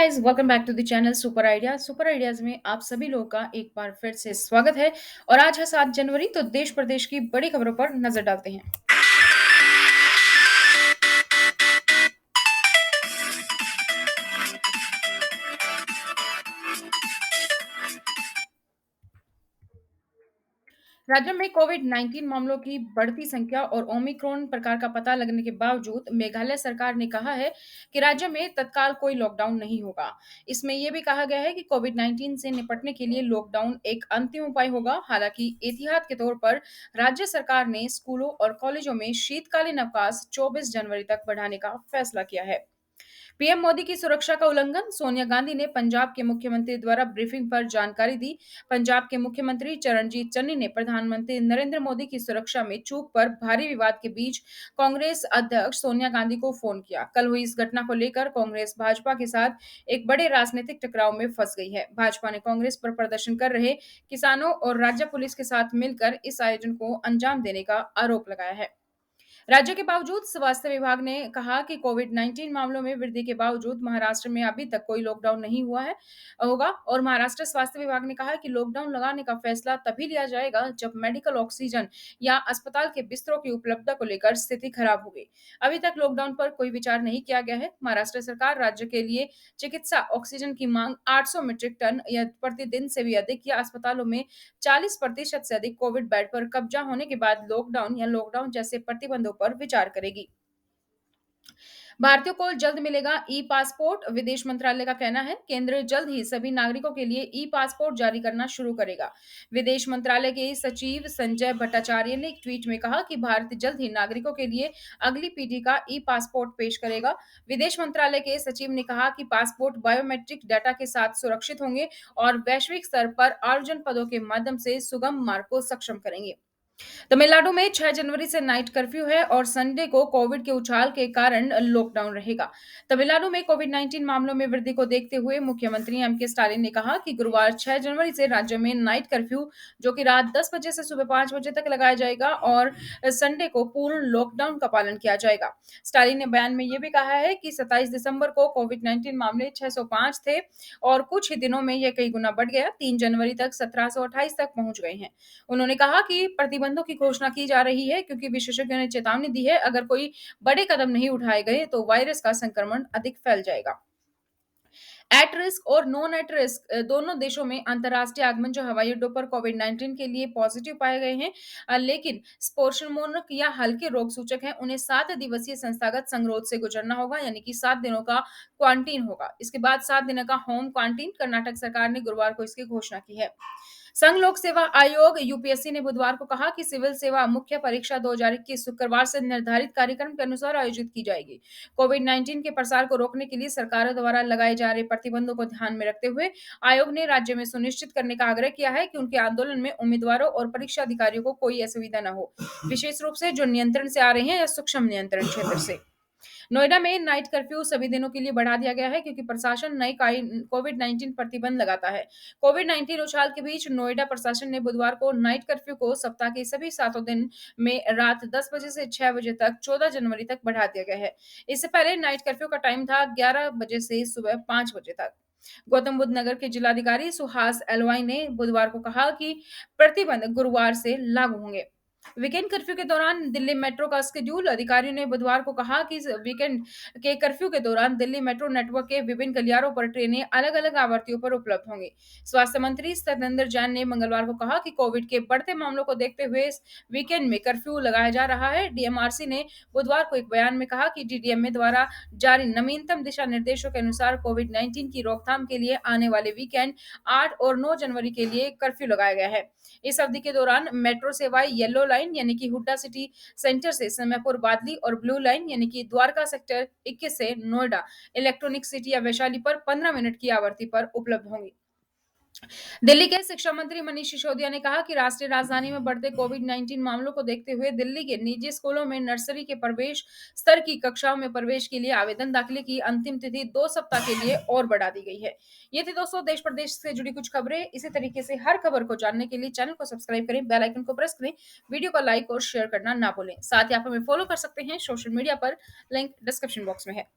Guys, welcome back to the channel Super Ideas. Super Ideas में आप सभी लोगों का एक बार फिर से स्वागत है। और आज है 7 जनवरी, तो देश प्रदेश की बड़ी खबरों पर नजर डालते हैं। राज्य में कोविड-19 मामलों की बढ़ती संख्या और ओमिक्रॉन प्रकार का पता लगने के बावजूद मेघालय सरकार ने कहा है कि राज्य में तत्काल कोई लॉकडाउन नहीं होगा। इसमें यह भी कहा गया है कि कोविड-19 से निपटने के लिए लॉकडाउन एक अंतिम उपाय होगा। हालांकि एहतियात के तौर पर राज्य सरकार ने स्कूलों और कॉलेजों में शीतकालीन अवकाश 24 जनवरी तक बढ़ाने का फैसला किया है। पीएम मोदी की सुरक्षा का उल्लंघन, सोनिया गांधी ने पंजाब के मुख्यमंत्री द्वारा ब्रीफिंग पर जानकारी दी। पंजाब के मुख्यमंत्री चरणजीत चन्नी ने प्रधानमंत्री नरेंद्र मोदी की सुरक्षा में चूक पर भारी विवाद के बीच कांग्रेस अध्यक्ष सोनिया गांधी को फोन किया। कल हुई इस घटना को लेकर कांग्रेस भाजपा के साथ एक बड़े राजनीतिक टकराव में फंस गई है। भाजपा ने कांग्रेस पर प्रदर्शन कर रहे किसानों और राज्य पुलिस के साथ मिलकर इस आयोजन को अंजाम देने का आरोप लगाया है। राज्य के बावजूद स्वास्थ्य विभाग ने कहा कि कोविड-19 मामलों में वृद्धि के बावजूद महाराष्ट्र में अभी तक कोई लॉकडाउन नहीं हुआ है होगा। और महाराष्ट्र स्वास्थ्य विभाग ने कहा है कि लॉकडाउन लगाने का फैसला तभी लिया जाएगा जब मेडिकल ऑक्सीजन या अस्पताल के बिस्तरों की उपलब्धता को लेकर स्थिति खराब होगी। अभी तक लॉकडाउन पर कोई विचार नहीं किया गया है। महाराष्ट्र सरकार राज्य के लिए चिकित्सा ऑक्सीजन की मांग 800 मीट्रिक टन या प्रतिदिन से भी अधिक या अस्पतालों में 40% से अधिक कोविड बेड पर कब्जा होने के बाद लॉकडाउन या लॉकडाउन जैसे प्रतिबंधों पर विचार करेगी। भारतीयों को जल्द मिलेगा ई पासपोर्ट, विदेश मंत्रालय का कहना है केंद्र जल्द ही सभी नागरिकों के लिए ई पासपोर्ट जारी करना शुरू करेगा। विदेश मंत्रालय के सचिव संजय भट्टाचार्य ने एक ट्वीट में कहा कि भारत जल्द ही नागरिकों के लिए अगली पीढ़ी का ई पासपोर्ट पेश करेगा। विदेश मंत्रालय के सचिव ने कहा कि पासपोर्ट बायोमेट्रिक डाटा के साथ सुरक्षित होंगे और वैश्विक स्तर पर आयोजन पदों के माध्यम से सुगम मार्ग को सक्षम करेंगे। तमिलनाडु में 6 जनवरी से नाइट कर्फ्यू है और संडे को कोविड के उछाल के कारण लॉकडाउन रहेगा। तमिलनाडु में कोविड-19 मामलों में वृद्धि को देखते हुए मुख्यमंत्री एमके स्टालिन ने कहा कि गुरुवार 6 जनवरी से राज्य में नाइट कर्फ्यू, जो कि रात 10 बजे से सुबह 5 बजे तक लगाया जाएगा, और संडे को पूर्ण लॉकडाउन का पालन किया जाएगा। स्टालिन ने बयान में यह भी कहा है कि 27 दिसंबर को कोविड-19 मामले 605 थे और कुछ ही दिनों में यह कई गुना बढ़ गया। 3 जनवरी तक 1728 तक पहुंच गए हैं। उन्होंने कहा कि प्रतिबंधों की घोषणा की जा रही है क्योंकि विशेषज्ञों ने चेतावनी दी है अगर कोई बड़े कदम नहीं उठाए गए तो वायरस का संक्रमण अधिक फैल जाएगा। एट रिस्क और नॉन एट रिस्क दोनों देशों में अंतर्राष्ट्रीय आगमन जो हवाई अड्डों पर कोविड-19 के लिए पॉजिटिव पाए गए हैं, लेकिन स्पोर्शनमोनक या हल्के रोग सूचक हैं, उन्हें 7 दिवसीय संस्थागत संगरोध से गुजरना होगा, यानी कि 7 दिनों का क्वारंटीन होगा। इसके बाद 7 दिनों का होम क्वारंटीन कर्नाटक सरकार ने गुरुवार को इसकी घोषणा की है। संघ लोक सेवा आयोग यूपीएससी ने बुधवार को कहा कि सिविल सेवा मुख्य परीक्षा 2021 शुक्रवार से निर्धारित कार्यक्रम के अनुसार आयोजित की जाएगी। कोविड-19 के प्रसार को रोकने के लिए सरकारों द्वारा लगाए जा रहे प्रतिबंधों को ध्यान में रखते हुए आयोग ने राज्य में सुनिश्चित करने का आग्रह किया है कि उनके आंदोलन में उम्मीदवारों और परीक्षा अधिकारियों को कोई असुविधा न हो, विशेष रूप से जो नियंत्रण से आ रहे हैं या सूक्ष्म नियंत्रण क्षेत्र से। नोएडा में नाइट कर्फ्यू सभी दिनों के लिए बढ़ा दिया गया है क्योंकि प्रशासन नए कोविड-19 प्रतिबंध लगाता है। कोविड-19 उछाल के बीच नोएडा प्रशासन ने बुधवार को नाइट कर्फ्यू को सप्ताह के सभी 7 दिन में रात 10 बजे से 6 बजे तक 14 जनवरी तक बढ़ा दिया गया है। इससे पहले नाइट कर्फ्यू का टाइम था 11 बजे से सुबह 5 बजे तक। गौतम बुद्ध नगर के जिलाधिकारी सुहास एलवाई ने बुधवार को कहा कि प्रतिबंध गुरुवार से लागू होंगे। वीकेंड कर्फ्यू के दौरान दिल्ली मेट्रो का शेड्यूल, अधिकारियों ने बुधवार को कहा कि इस वीकेंड के कर्फ्यू के दौरान दिल्ली मेट्रो नेटवर्क के विभिन्न गलियारों पर ट्रेनें अलग-अलग आवृत्तियों पर उपलब्ध होंगी। स्वास्थ्य मंत्री सत्येंद्र जैन ने मंगलवार को कहा कि कोविड के बढ़ते मामलों को देखते हुए इस वीकेंड में कर्फ्यू लगाया जा रहा है। डीएमआरसी ने बुधवार को एक बयान में कहा कि डीडीएमए द्वारा जारी नवीनतम दिशा निर्देशों के अनुसार कोविड-19 की रोकथाम के लिए आने वाले वीकेंड 8 और 9 जनवरी के लिए कर्फ्यू लगाया गया है। इस अवधि के दौरान मेट्रो सेवाएं येलो लाइन यानी कि हुड्डा सिटी सेंटर से समयपुर बादली और ब्लू लाइन यानी कि द्वारका सेक्टर 21 से नोएडा इलेक्ट्रॉनिक सिटी या वैशाली पर 15 मिनट की आवृत्ति पर उपलब्ध होंगी। दिल्ली के शिक्षा मंत्री मनीष सिसोदिया ने कहा कि राष्ट्रीय राजधानी में बढ़ते कोविड-19 मामलों को देखते हुए दिल्ली के निजी स्कूलों में नर्सरी के प्रवेश स्तर की कक्षाओं में प्रवेश के लिए आवेदन दाखिले की अंतिम तिथि 2 सप्ताह के लिए और बढ़ा दी गई है। ये थी दोस्तों देश प्रदेश से जुड़ी कुछ खबरें। इसी तरीके से हर खबर को जानने के लिए चैनल को सब्सक्राइब करें, बेल आइकन को प्रेस करें, वीडियो को लाइक और शेयर करना ना भूलें। साथ ही आप हमें फॉलो कर सकते हैं सोशल मीडिया पर, लिंक डिस्क्रिप्शन बॉक्स में है।